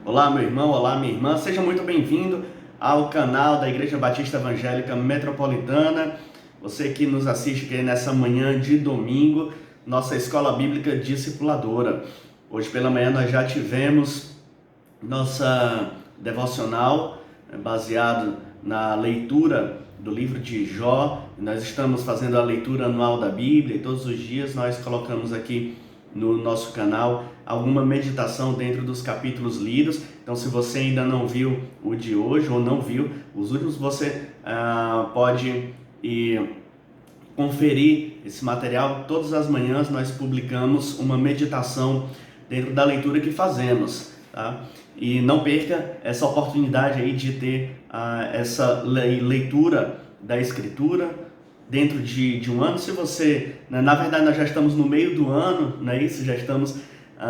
Olá, meu irmão, olá, minha irmã, seja muito bem-vindo ao canal da Igreja Batista Evangélica Metropolitana. Você que nos assiste aqui nessa manhã de domingo, nossa Escola Bíblica Discipuladora. Hoje pela manhã nós já tivemos nossa devocional baseado na leitura do livro de Jó. Nós estamos fazendo a leitura anual da Bíblia e todos os dias nós colocamos aqui no nosso canal alguma meditação dentro dos capítulos lidos. Então, se você ainda não viu o de hoje ou não viu os últimos, você pode ir conferir esse material. Todas as manhãs nós publicamos uma meditação dentro da leitura que fazemos, tá? E não perca essa oportunidade aí de ter essa leitura da Escritura dentro de um ano. Se você, na verdade nós já estamos no meio do ano, não é isso? Já estamos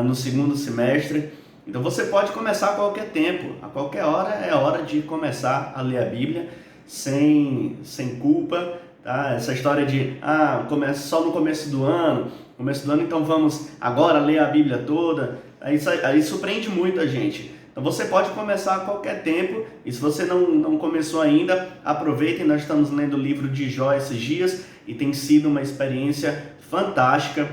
no segundo semestre, então você pode começar a qualquer tempo, a qualquer hora é hora de começar a ler a Bíblia, sem culpa, tá? Essa história de, começa só no começo do ano, então vamos agora ler a Bíblia toda, aí surpreende muito a gente. Então você pode começar a qualquer tempo, e se você não começou ainda, aproveitem. Nós estamos lendo o livro de Jó esses dias e tem sido uma experiência fantástica,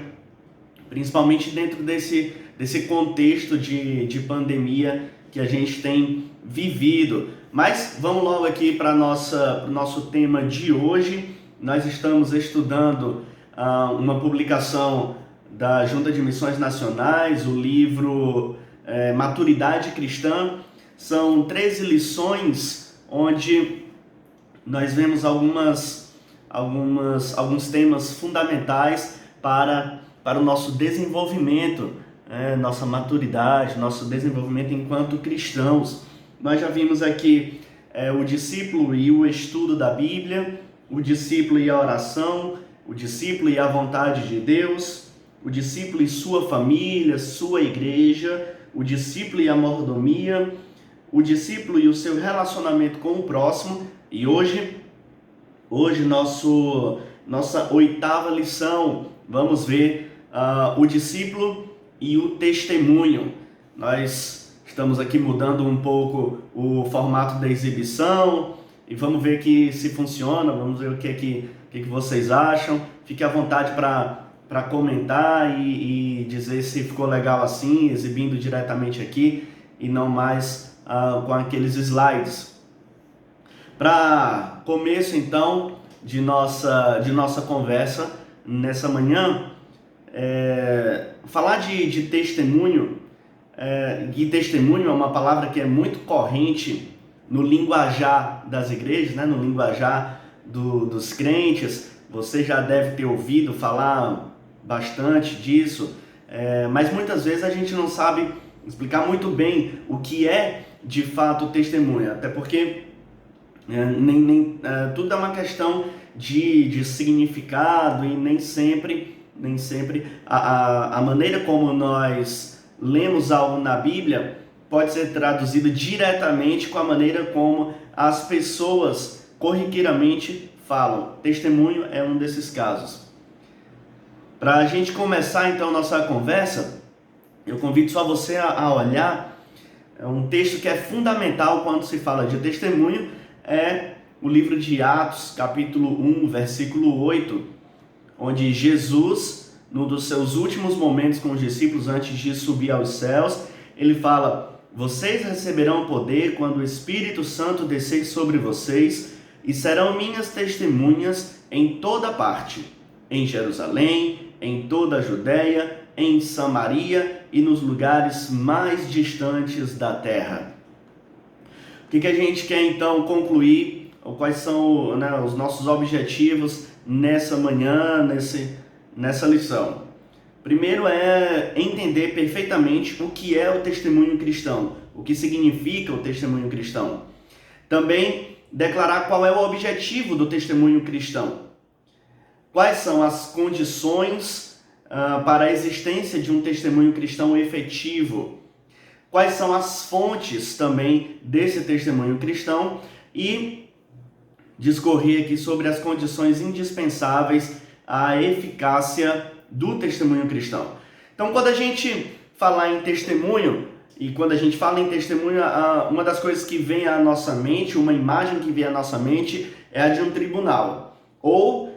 principalmente dentro desse contexto de pandemia que a gente tem vivido. Mas vamos logo aqui para o nosso tema de hoje. Nós estamos estudando uma publicação da Junta de Missões Nacionais, o livro Maturidade Cristã. São 13 lições onde nós vemos alguns temas fundamentais para o nosso desenvolvimento, nossa maturidade, nosso desenvolvimento enquanto cristãos. Nós já vimos aqui o discípulo e o estudo da Bíblia, o discípulo e a oração, o discípulo e a vontade de Deus, o discípulo e sua família, sua igreja, o discípulo e a mordomia, o discípulo e o seu relacionamento com o próximo. E hoje nossa oitava lição, vamos ver o discípulo e o testemunho. Nós estamos aqui mudando um pouco o formato da exibição e vamos ver que se funciona, vamos ver o que vocês acham. Fique à vontade para comentar e dizer se ficou legal assim, exibindo diretamente aqui e não mais com aqueles slides. Para começo então de nossa conversa nessa manhã, falar de testemunho, e testemunho é uma palavra que é muito corrente no linguajar das igrejas, no linguajar dos crentes. Você já deve ter ouvido falar bastante disso, mas muitas vezes a gente não sabe explicar muito bem o que é de fato testemunho, até porque tudo é uma questão de significado e nem sempre a maneira como nós lemos algo na Bíblia pode ser traduzido diretamente com a maneira como as pessoas corriqueiramente falam. Testemunho é um desses casos. Para a gente começar então nossa conversa, eu convido só você a olhar um texto que é fundamental quando se fala de testemunho, é o livro de Atos, capítulo 1, versículo 8, onde Jesus, num dos seus últimos momentos com os discípulos antes de subir aos céus, ele fala: vocês receberão poder quando o Espírito Santo descer sobre vocês e serão minhas testemunhas em toda parte, em Jerusalém, em toda a Judéia, em Samaria e nos lugares mais distantes da terra. O que a gente quer então concluir? Quais são os nossos objetivos nessa manhã, nessa lição? Primeiro é entender perfeitamente o que é o testemunho cristão, o que significa o testemunho cristão. Também declarar qual é o objetivo do testemunho cristão. Quais são as condições para a existência de um testemunho cristão efetivo? Quais são as fontes também desse testemunho cristão? E discorrer aqui sobre as condições indispensáveis à eficácia do testemunho cristão. Então, quando a gente falar em testemunho, E quando a gente fala em testemunho, uma das coisas que vem à nossa mente, uma imagem que vem à nossa mente, é a de um tribunal. Ou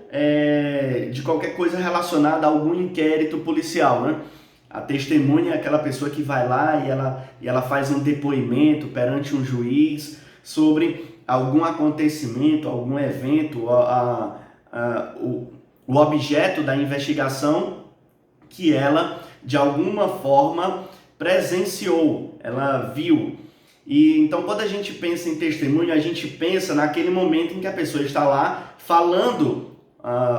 de qualquer coisa relacionada a algum inquérito policial, né? A testemunha é aquela pessoa que vai lá e ela faz um depoimento perante um juiz sobre algum acontecimento, algum evento, o objeto da investigação que ela, de alguma forma, presenciou, ela viu. E então, quando a gente pensa em testemunho, a gente pensa naquele momento em que a pessoa está lá falando,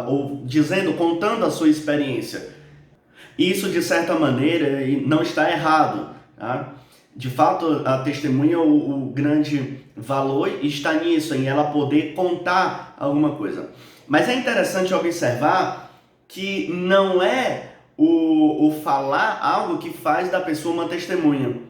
ou dizendo, contando a sua experiência. Isso, de certa maneira, não está errado, tá? De fato, a testemunha, o grande valor está nisso, em ela poder contar alguma coisa. Mas é interessante observar que não é o falar algo que faz da pessoa uma testemunha,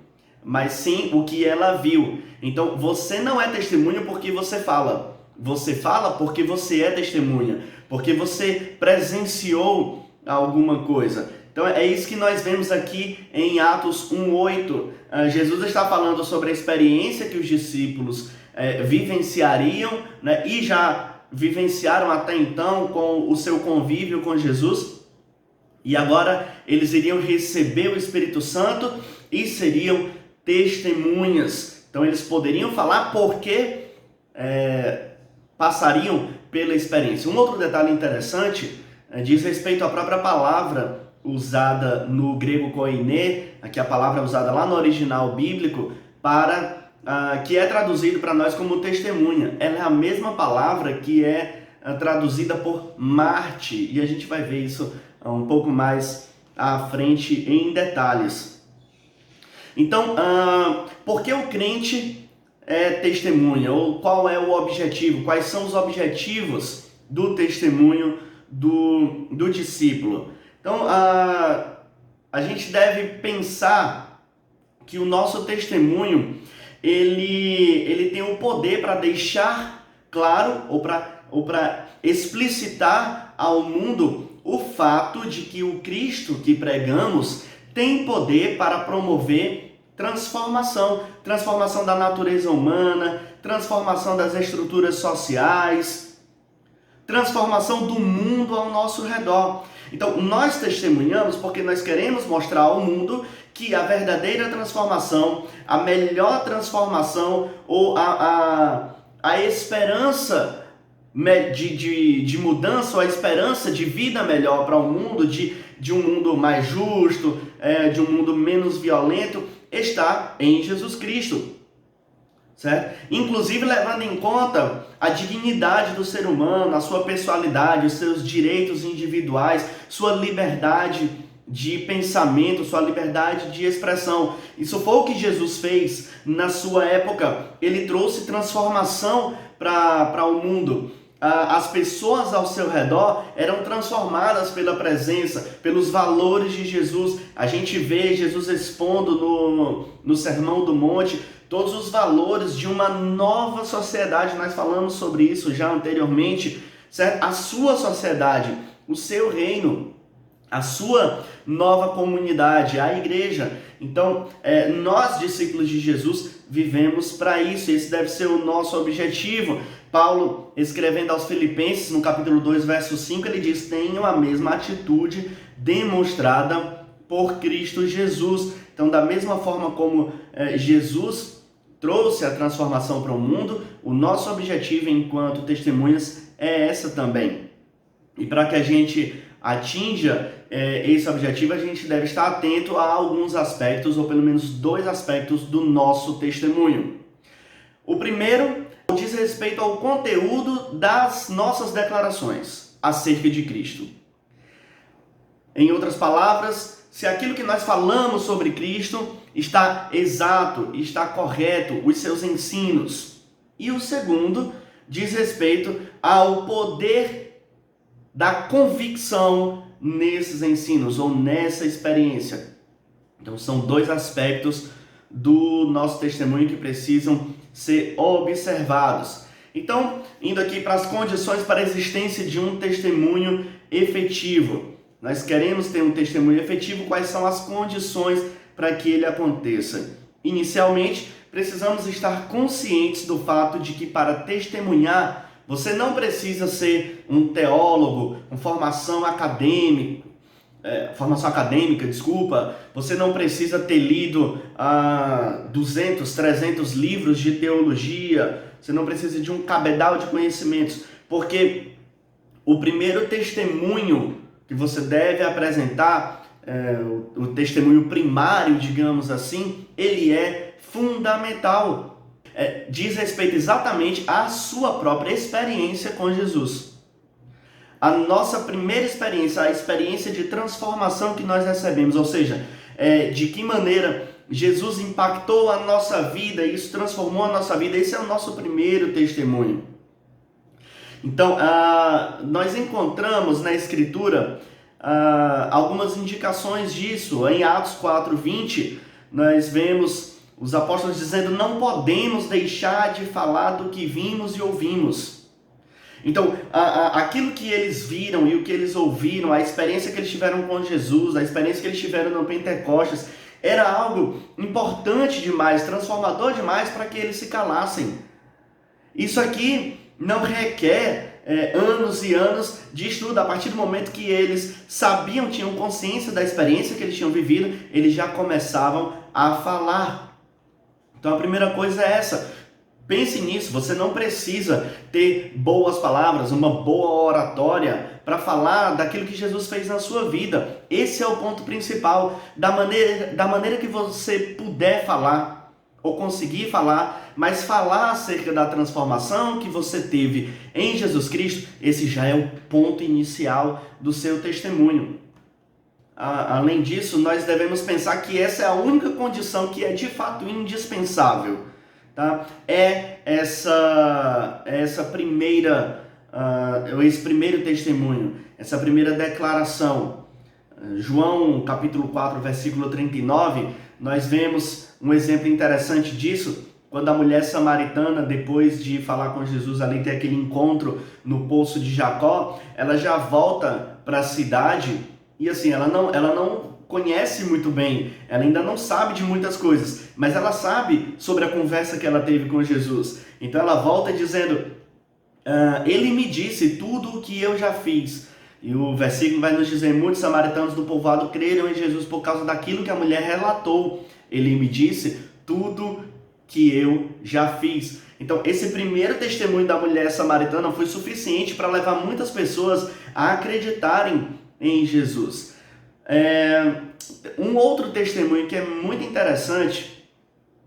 mas sim o que ela viu. Então, você não é testemunha porque você fala. Você fala porque você é testemunha, porque você presenciou alguma coisa. Então é isso que nós vemos aqui em Atos 1:8. Jesus está falando sobre a experiência que os discípulos vivenciariam, né, e já vivenciaram até então com o seu convívio com Jesus. E agora eles iriam receber o Espírito Santo e seriam testemunhas. Então eles poderiam falar porque passariam pela experiência. Um outro detalhe interessante diz respeito à própria palavra usada no grego koiné, aqui a palavra usada lá no original bíblico, que é traduzido para nós como testemunha. Ela é a mesma palavra que é traduzida por Marte, e a gente vai ver isso um pouco mais à frente em detalhes. Então, por que o crente é testemunha? Ou qual é o objetivo? Quais são os objetivos do testemunho do discípulo? Então, a gente deve pensar que o nosso testemunho, ele tem o poder para deixar claro ou para explicitar ao mundo o fato de que o Cristo que pregamos tem poder para promover transformação da natureza humana, transformação das estruturas sociais, transformação do mundo ao nosso redor. Então, nós testemunhamos porque nós queremos mostrar ao mundo que a verdadeira transformação, a melhor transformação ou a esperança de mudança, ou a esperança de vida melhor para o mundo, de um mundo mais justo, de um mundo menos violento, está em Jesus Cristo. Certo? Inclusive levando em conta a dignidade do ser humano, a sua pessoalidade, os seus direitos individuais, sua liberdade de pensamento, sua liberdade de expressão. Isso foi o que Jesus fez na sua época. Ele trouxe transformação para o mundo. As pessoas ao seu redor eram transformadas pela presença, pelos valores de Jesus. A gente vê Jesus expondo no Sermão do Monte todos os valores de uma nova sociedade. Nós falamos sobre isso já anteriormente, certo? A sua sociedade, o seu reino, a sua nova comunidade, a igreja. Então, nós, discípulos de Jesus, vivemos para isso. Esse deve ser o nosso objetivo. Paulo, escrevendo aos Filipenses, no capítulo 2, verso 5, ele diz: tenham a mesma atitude demonstrada por Cristo Jesus. Então, da mesma forma como Jesus trouxe a transformação para o mundo, o nosso objetivo enquanto testemunhas é essa também. E para que a gente atinja esse objetivo, a gente deve estar atento a alguns aspectos, ou pelo menos 2 aspectos do nosso testemunho. O primeiro diz respeito ao conteúdo das nossas declarações acerca de Cristo. Em outras palavras, se aquilo que nós falamos sobre Cristo está exato, está correto, os seus ensinos. E o segundo diz respeito ao poder da convicção nesses ensinos ou nessa experiência. Então são 2 aspectos do nosso testemunho que precisam ser observados. Então, indo aqui para as condições para a existência de um testemunho efetivo. Nós queremos ter um testemunho efetivo. Quais são as condições para que ele aconteça? Inicialmente, precisamos estar conscientes do fato de que para testemunhar, você não precisa ser um teólogo com formação acadêmica, você não precisa ter lido 200, 300 livros de teologia, você não precisa de um cabedal de conhecimentos, porque o primeiro testemunho que você deve apresentar, o testemunho primário, digamos assim, ele é fundamental. Diz respeito exatamente à sua própria experiência com Jesus. A nossa primeira experiência, a experiência de transformação que nós recebemos, ou seja, de que maneira Jesus impactou a nossa vida, isso transformou a nossa vida, esse é o nosso primeiro testemunho. Então, nós encontramos na Escritura algumas indicações disso. Em Atos 4:20, nós vemos os apóstolos dizendo: não podemos deixar de falar do que vimos e ouvimos. Então, aquilo que eles viram e o que eles ouviram, a experiência que eles tiveram com Jesus, a experiência que eles tiveram no Pentecostes, era algo importante demais, transformador demais para que eles se calassem. Isso aqui não requer anos e anos de estudo. A partir do momento que eles sabiam, tinham consciência da experiência que eles tinham vivido, eles já começavam a falar. Então a primeira coisa é essa. Pense nisso, você não precisa ter boas palavras, uma boa oratória para falar daquilo que Jesus fez na sua vida. Esse é o ponto principal, da maneira que você puder falar ou conseguir falar, mas falar acerca da transformação que você teve em Jesus Cristo, esse já é o ponto inicial do seu testemunho. Além disso, nós devemos pensar que essa é a única condição que é de fato indispensável. Tá? Esse primeiro testemunho, essa primeira declaração. João capítulo 4, versículo 39, nós vemos um exemplo interessante disso, quando a mulher samaritana, depois de falar com Jesus ali, ter aquele encontro no poço de Jacó, ela já volta para a cidade e assim, ela não conhece muito bem, ela ainda não sabe de muitas coisas, mas ela sabe sobre a conversa que ela teve com Jesus. Então ela volta dizendo: ele me disse tudo o que eu já fiz. E o versículo vai nos dizer: muitos samaritanos do povoado creram em Jesus por causa daquilo que a mulher relatou. Ele me disse tudo que eu já fiz. Então esse primeiro testemunho da mulher samaritana foi suficiente para levar muitas pessoas a acreditarem em Jesus. Um outro testemunho que é muito interessante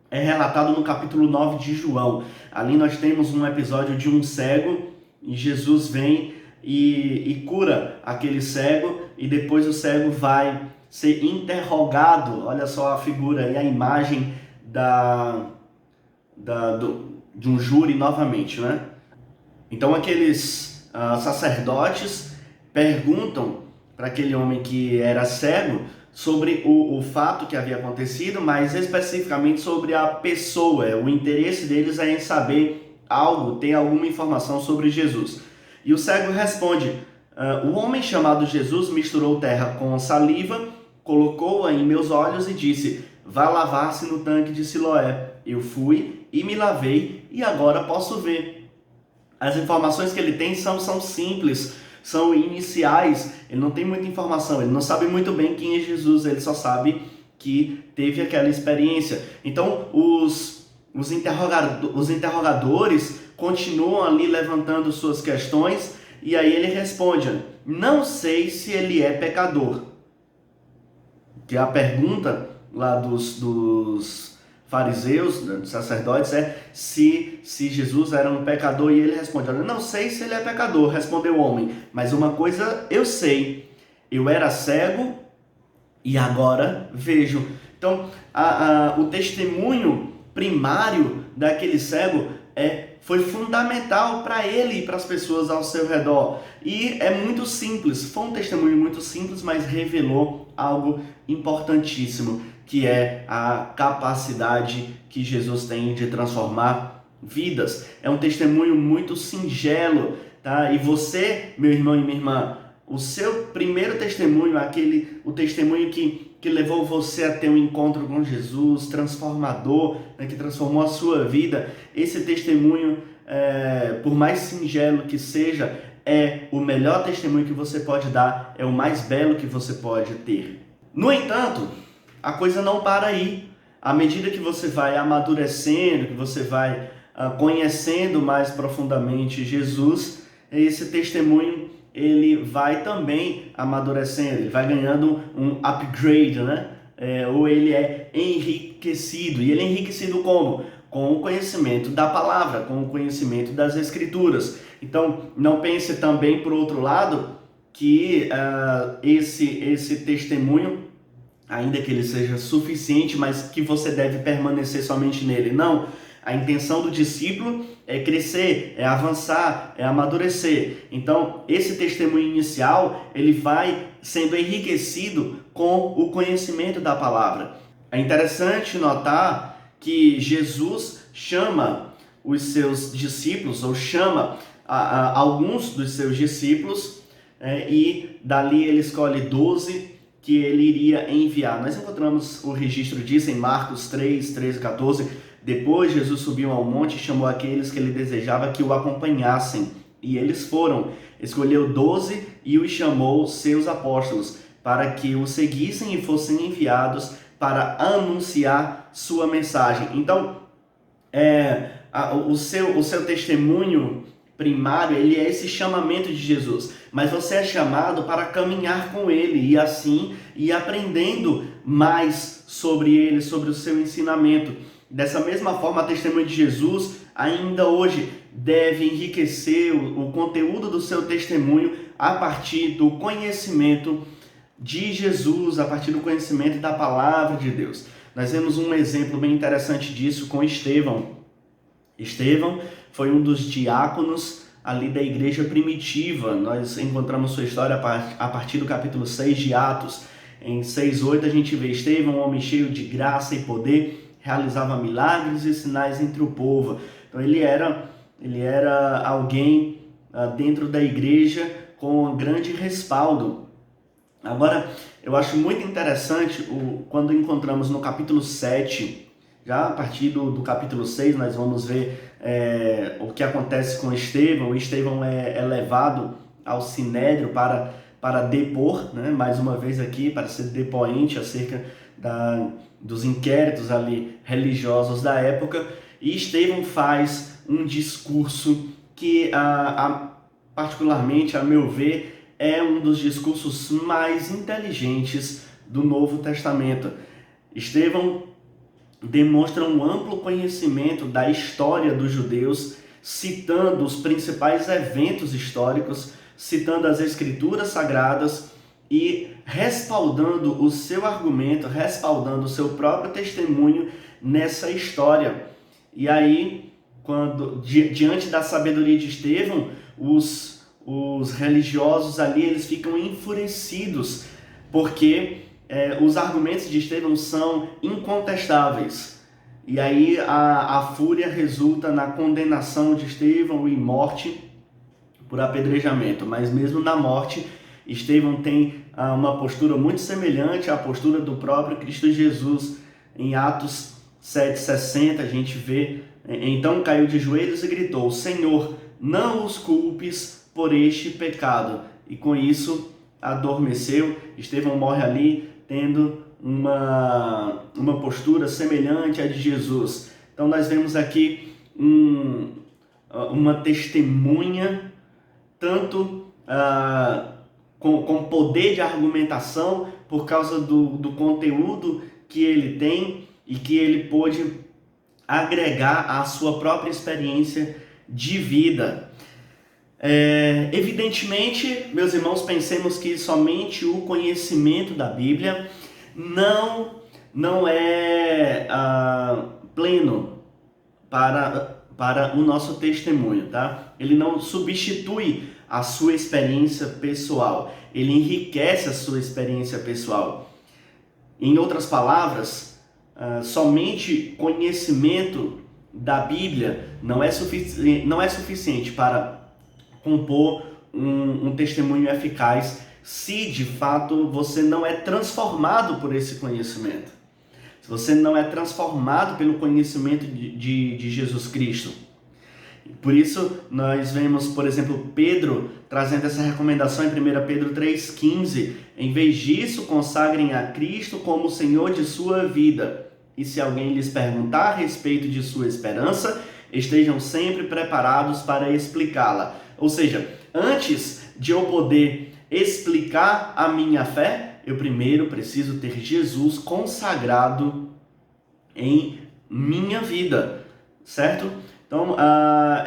é relatado no capítulo 9 de João. Ali nós temos um episódio de um cego e Jesus vem e cura aquele cego, e depois o cego vai ser interrogado. Olha só a figura e a imagem de um júri novamente, né? Então aqueles sacerdotes perguntam para aquele homem que era cego sobre o fato que havia acontecido, mas especificamente sobre a pessoa. O interesse deles é em saber algo, ter alguma informação sobre Jesus. E o cego responde: o homem chamado Jesus misturou terra com saliva, colocou-a em meus olhos e disse: vá lavar-se no tanque de Siloé. Eu fui e me lavei e agora posso ver. As informações que ele tem são simples, são iniciais, ele não tem muita informação, ele não sabe muito bem quem é Jesus, ele só sabe que teve aquela experiência. Então os interrogadores continuam ali levantando suas questões, e aí ele responde: não sei se ele é pecador. Que a pergunta lá dos fariseus, dos sacerdotes, é se Jesus era um pecador, e ele responde: não sei se ele é pecador, respondeu o homem, mas uma coisa eu sei, eu era cego e agora vejo. Então o testemunho primário daquele cego foi fundamental para ele e para as pessoas ao seu redor, e é muito simples, foi um testemunho muito simples, mas revelou algo importantíssimo, que é a capacidade que Jesus tem de transformar vidas. É um testemunho muito singelo, tá? E você, meu irmão e minha irmã, o seu primeiro testemunho, o testemunho que levou você a ter um encontro com Jesus, transformador, né, que transformou a sua vida, esse testemunho, por mais singelo que seja, é o melhor testemunho que você pode dar, é o mais belo que você pode ter. No entanto, a coisa não para aí. À medida que você vai amadurecendo, que você vai conhecendo mais profundamente Jesus, esse testemunho ele vai também amadurecendo, ele vai ganhando um upgrade, né? Ou ele é enriquecido. E ele é enriquecido como? Com o conhecimento da palavra, com o conhecimento das Escrituras. Então, não pense também, por outro lado, que esse testemunho, ainda que ele seja suficiente, mas que você deve permanecer somente nele. Não. A intenção do discípulo é crescer, é avançar, é amadurecer. Então, esse testemunho inicial, ele vai sendo enriquecido com o conhecimento da palavra. É interessante notar que Jesus chama os seus discípulos, ou chama alguns dos seus discípulos, e dali ele escolhe 12 que ele iria enviar. Nós encontramos o registro disso em Marcos 3, 13 e 14. Depois Jesus subiu ao monte e chamou aqueles que ele desejava que o acompanhassem. E eles foram. Escolheu 12 e os chamou seus apóstolos, para que o seguissem e fossem enviados para anunciar sua mensagem. Então, o seu testemunho primário, ele é esse chamamento de Jesus, mas você é chamado para caminhar com ele e assim ir aprendendo mais sobre ele, sobre o seu ensinamento. Dessa mesma forma, a testemunha de Jesus ainda hoje deve enriquecer o conteúdo do seu testemunho a partir do conhecimento de Jesus, a partir do conhecimento da palavra de Deus. Nós vemos um exemplo bem interessante disso com Estevão. Estevão foi um dos diáconos ali da igreja primitiva. Nós encontramos sua história a partir do capítulo 6 de Atos. Em 6:8 a gente vê Estevão, um homem cheio de graça e poder, realizava milagres e sinais entre o povo. Então ele era alguém dentro da igreja com um grande respaldo. Agora, eu acho muito interessante quando encontramos no capítulo 7, já a partir do capítulo 6, nós vamos ver o que acontece com Estevão. O Estevão é levado ao Sinédrio para depor, né? Mais uma vez aqui, para ser depoente acerca dos inquéritos ali religiosos da época. E Estevão faz um discurso que, particularmente, a meu ver, é um dos discursos mais inteligentes do Novo Testamento. Estevão demonstra um amplo conhecimento da história dos judeus, citando os principais eventos históricos, citando as Escrituras Sagradas e respaldando o seu argumento, respaldando o seu próprio testemunho nessa história. E aí, diante da sabedoria de Estevão, os religiosos ali, eles ficam enfurecidos, porque os argumentos de Estevão são incontestáveis. E aí a fúria resulta na condenação de Estevão e morte por apedrejamento. Mas mesmo na morte, Estevão tem uma postura muito semelhante à postura do próprio Cristo Jesus. Em Atos 7:60 a gente vê: então caiu de joelhos e gritou: Senhor, não os culpes por este pecado. E com isso adormeceu. Estevão morre ali tendo uma postura semelhante à de Jesus. Então nós vemos aqui uma testemunha, tanto com poder de argumentação, por causa do conteúdo que ele tem e que ele pôde agregar à sua própria experiência de vida. Evidentemente, meus irmãos, pensemos que somente o conhecimento da Bíblia não é pleno para o nosso testemunho, tá? Ele não substitui a sua experiência pessoal, ele enriquece a sua experiência pessoal. Em outras palavras, somente conhecimento da Bíblia não é suficiente para compor um testemunho eficaz se de fato você não é transformado por esse conhecimento. Se você não é transformado pelo conhecimento de Jesus Cristo. Por isso, nós vemos, por exemplo, Pedro trazendo essa recomendação em 1 Pedro 3,15. Em vez disso, consagrem a Cristo como o Senhor de sua vida. E se alguém lhes perguntar a respeito de sua esperança, estejam sempre preparados para explicá-la. Ou seja, antes de eu poder explicar a minha fé, eu primeiro preciso ter Jesus consagrado em minha vida, certo? Então,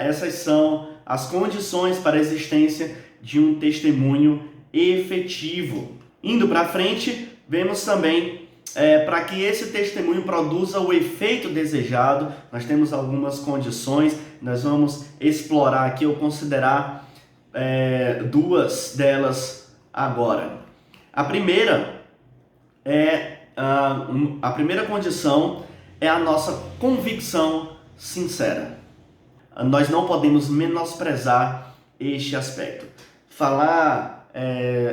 essas são as condições para a existência de um testemunho efetivo. Indo para frente, vemos também, para que esse testemunho produza o efeito desejado, nós temos algumas condições, nós vamos explorar aqui ou considerar duas delas agora. A primeira a primeira condição é a nossa convicção sincera. Nós não podemos menosprezar este aspecto. Falar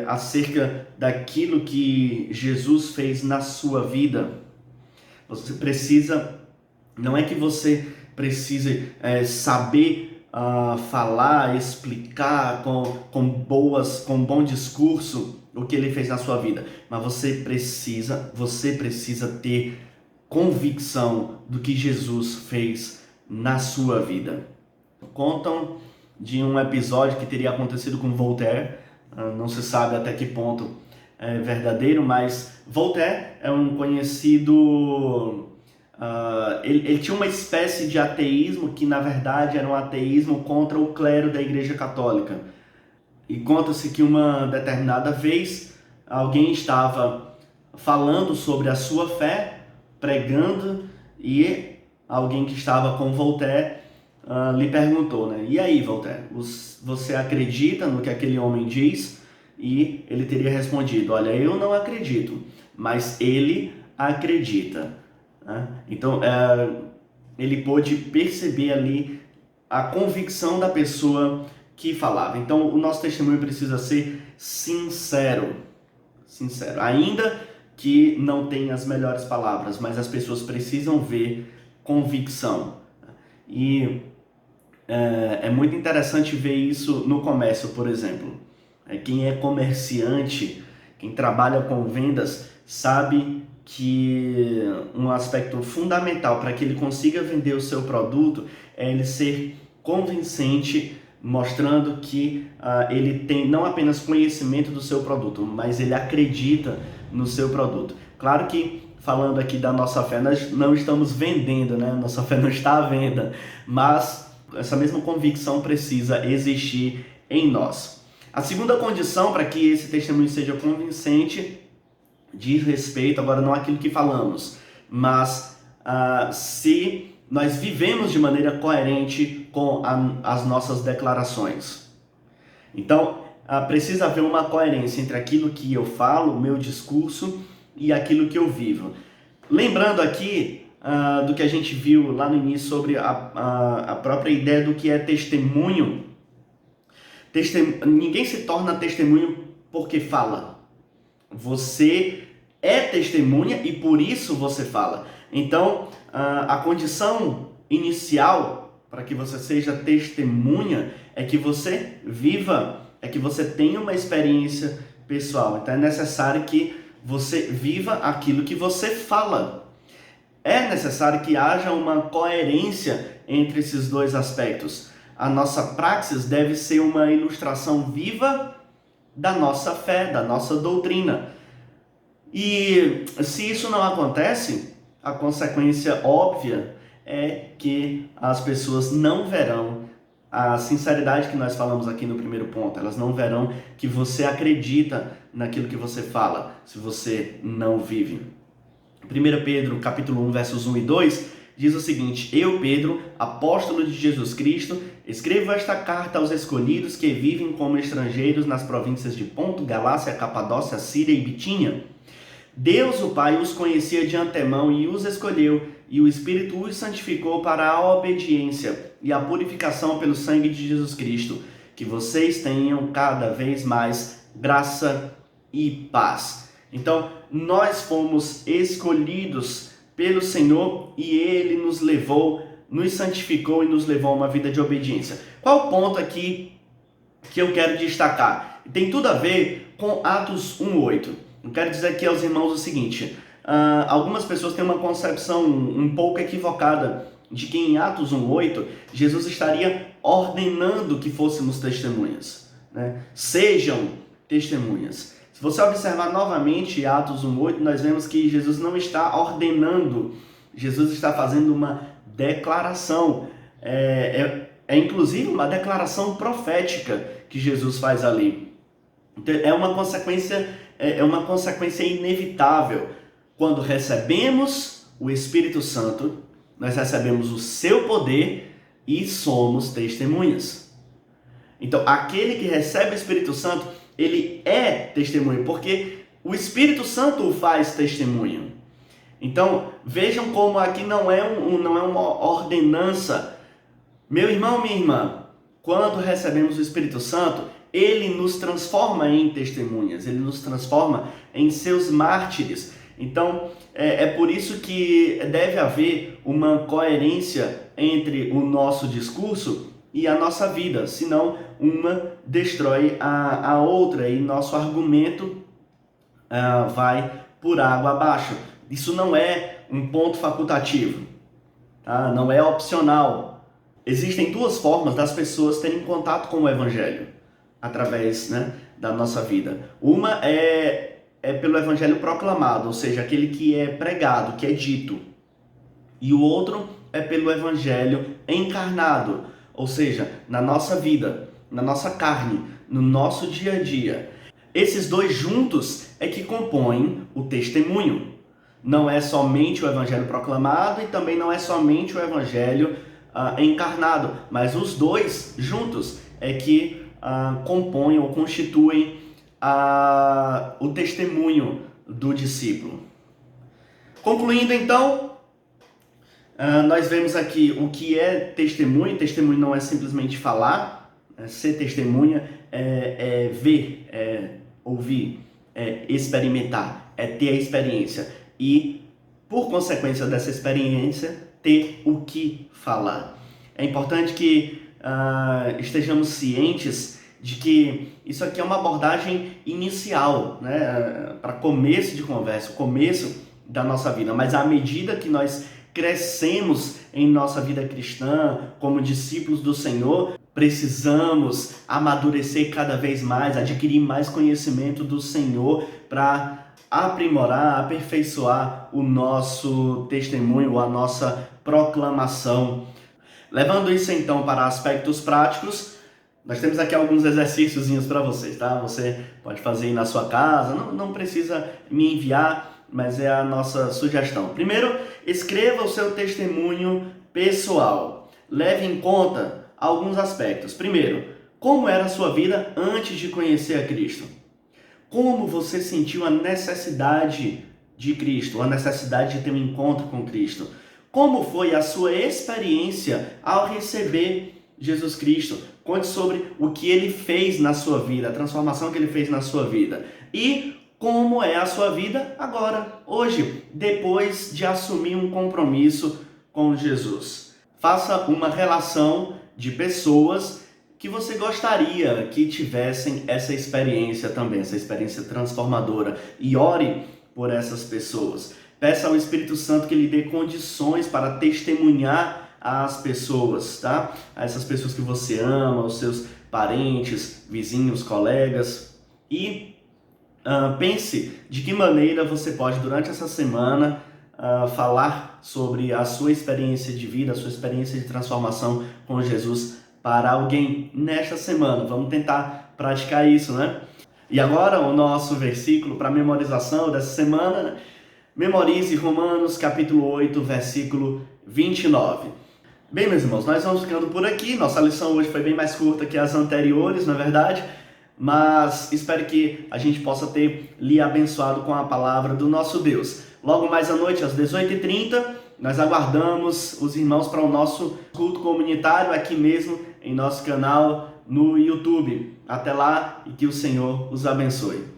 acerca daquilo que Jesus fez na sua vida, você precisa, não é que você precise saber falar, explicar com bom discurso o que ele fez na sua vida, mas você precisa ter convicção do que Jesus fez na sua vida. Contam de um episódio que teria acontecido com Voltaire, não se sabe até que ponto é verdadeiro, mas Voltaire é um conhecido... ele tinha uma espécie de ateísmo que na verdade era um ateísmo contra o clero da Igreja Católica. E conta-se que uma determinada vez alguém estava falando sobre a sua fé, pregando, e alguém que estava com Voltaire lhe perguntou, né? E aí, Voltaire, você acredita no que aquele homem diz? E ele teria respondido, olha, eu não acredito, mas ele acredita. Então, ele pôde perceber ali a convicção da pessoa que falava. Então, o nosso testemunho precisa ser sincero. Sincero. Ainda que não tenha as melhores palavras, mas as pessoas precisam ver convicção. E é muito interessante ver isso no comércio, por exemplo. Quem é comerciante, quem trabalha com vendas, sabe que um aspecto fundamental para que ele consiga vender o seu produto é ele ser convincente, mostrando que ele tem não apenas conhecimento do seu produto, mas ele acredita no seu produto. Claro que, falando aqui da nossa fé, nós não estamos vendendo, né? Nossa fé não está à venda, mas essa mesma convicção precisa existir em nós. A segunda condição para que esse testemunho seja convincente diz respeito, agora não àquilo que falamos, mas se nós vivemos de maneira coerente com as nossas declarações. Então, precisa haver uma coerência entre aquilo que eu falo, o meu discurso, e aquilo que eu vivo. Lembrando aqui do que a gente viu lá no início sobre a própria ideia do que é testemunho. Ninguém se torna testemunho porque fala. Você é testemunha e por isso você fala. Então, a condição inicial para que você seja testemunha é que você viva, é que você tenha uma experiência pessoal. Então, é necessário que você viva aquilo que você fala. É necessário que haja uma coerência entre esses dois aspectos. A nossa praxis deve ser uma ilustração viva da nossa fé, da nossa doutrina. E se isso não acontece, a consequência óbvia é que as pessoas não verão a sinceridade que nós falamos aqui no primeiro ponto. Elas não verão que você acredita naquilo que você fala, se você não vive. 1 Pedro, capítulo 1, versos 1 e 2, diz o seguinte: Eu, Pedro, apóstolo de Jesus Cristo, escrevo esta carta aos escolhidos que vivem como estrangeiros nas províncias de Ponto, Galácia, Capadócia, Síria e Bitínia. Deus, o Pai, os conhecia de antemão e os escolheu, e o Espírito os santificou para a obediência e a purificação pelo sangue de Jesus Cristo. Que vocês tenham cada vez mais graça e paz. Então, nós fomos escolhidos pelo Senhor e Ele nos levou, nos santificou e nos levou a uma vida de obediência. Qual o ponto aqui que eu quero destacar? Tem tudo a ver com Atos 1:8. Eu quero dizer aqui aos irmãos o seguinte: algumas pessoas têm uma concepção um pouco equivocada de que em Atos 1:8 Jesus estaria ordenando que fôssemos testemunhas, né? Sejam testemunhas. Se você observar novamente Atos 1:8, nós vemos que Jesus não está ordenando, Jesus está fazendo uma declaração. É inclusive uma declaração profética que Jesus faz ali. Então, é uma consequência inevitável. Quando recebemos o Espírito Santo, nós recebemos o seu poder e somos testemunhas. Então, aquele que recebe o Espírito Santo, ele é testemunho, porque o Espírito Santo o faz testemunho. Então, vejam como aqui não é uma ordenança. Meu irmão, minha irmã, quando recebemos o Espírito Santo, ele nos transforma em testemunhas, ele nos transforma em seus mártires. Então, é por isso que deve haver uma coerência entre o nosso discurso e a nossa vida, senão uma destrói a outra e nosso argumento vai por água abaixo. Isso não é um ponto facultativo, tá? Não é opcional. Existem duas formas das pessoas terem contato com o Evangelho através, né, da nossa vida. Uma é pelo Evangelho proclamado, ou seja, aquele que é pregado, que é dito. E o outro é pelo Evangelho encarnado, ou seja, na nossa vida, na nossa carne, no nosso dia a dia. Esses dois juntos é que compõem o testemunho. Não é somente o Evangelho proclamado e também não é somente o Evangelho encarnado, mas os dois juntos é que compõem ou constituem o testemunho do discípulo. Concluindo então, nós vemos aqui o que é testemunho. Testemunho não é simplesmente falar, ser testemunha é ver, é ouvir, é experimentar, é ter a experiência e, por consequência dessa experiência, ter o que falar. É importante que estejamos cientes de que isso aqui é uma abordagem inicial, né, para começo de conversa, começo da nossa vida, mas à medida que nós crescemos em nossa vida cristã, como discípulos do Senhor, precisamos amadurecer cada vez mais, adquirir mais conhecimento do Senhor para aprimorar, aperfeiçoar o nosso testemunho, a nossa proclamação. Levando isso então para aspectos práticos, nós temos aqui alguns exercíciozinhos para vocês, tá? Você pode fazer aí na sua casa, não precisa me enviar, mas é a nossa sugestão. Primeiro, escreva o seu testemunho pessoal. Leve em conta alguns aspectos. Primeiro, como era a sua vida antes de conhecer a Cristo? Como você sentiu a necessidade de Cristo, a necessidade de ter um encontro com Cristo? Como foi a sua experiência ao receber Jesus Cristo? Conte sobre o que Ele fez na sua vida, a transformação que Ele fez na sua vida. E como é a sua vida agora, hoje, depois de assumir um compromisso com Jesus. Faça uma relação de pessoas que você gostaria que tivessem essa experiência também, essa experiência transformadora. E ore por essas pessoas. Peça ao Espírito Santo que lhe dê condições para testemunhar às pessoas, tá? A essas pessoas que você ama, aos seus parentes, vizinhos, colegas. E pense de que maneira você pode, durante essa semana, falar sobre a sua experiência de vida, a sua experiência de transformação com Jesus para alguém nesta semana. Vamos tentar praticar isso, né? E agora o nosso versículo para memorização dessa semana, né? Memorize Romanos capítulo 8, versículo 29. Bem, meus irmãos, nós vamos ficando por aqui. Nossa lição hoje foi bem mais curta que as anteriores, na verdade, mas espero que a gente possa ter lhe abençoado com a palavra do nosso Deus. Logo mais à noite, às 18h30, nós aguardamos os irmãos para o nosso culto comunitário aqui mesmo em nosso canal no YouTube. Até lá e que o Senhor os abençoe.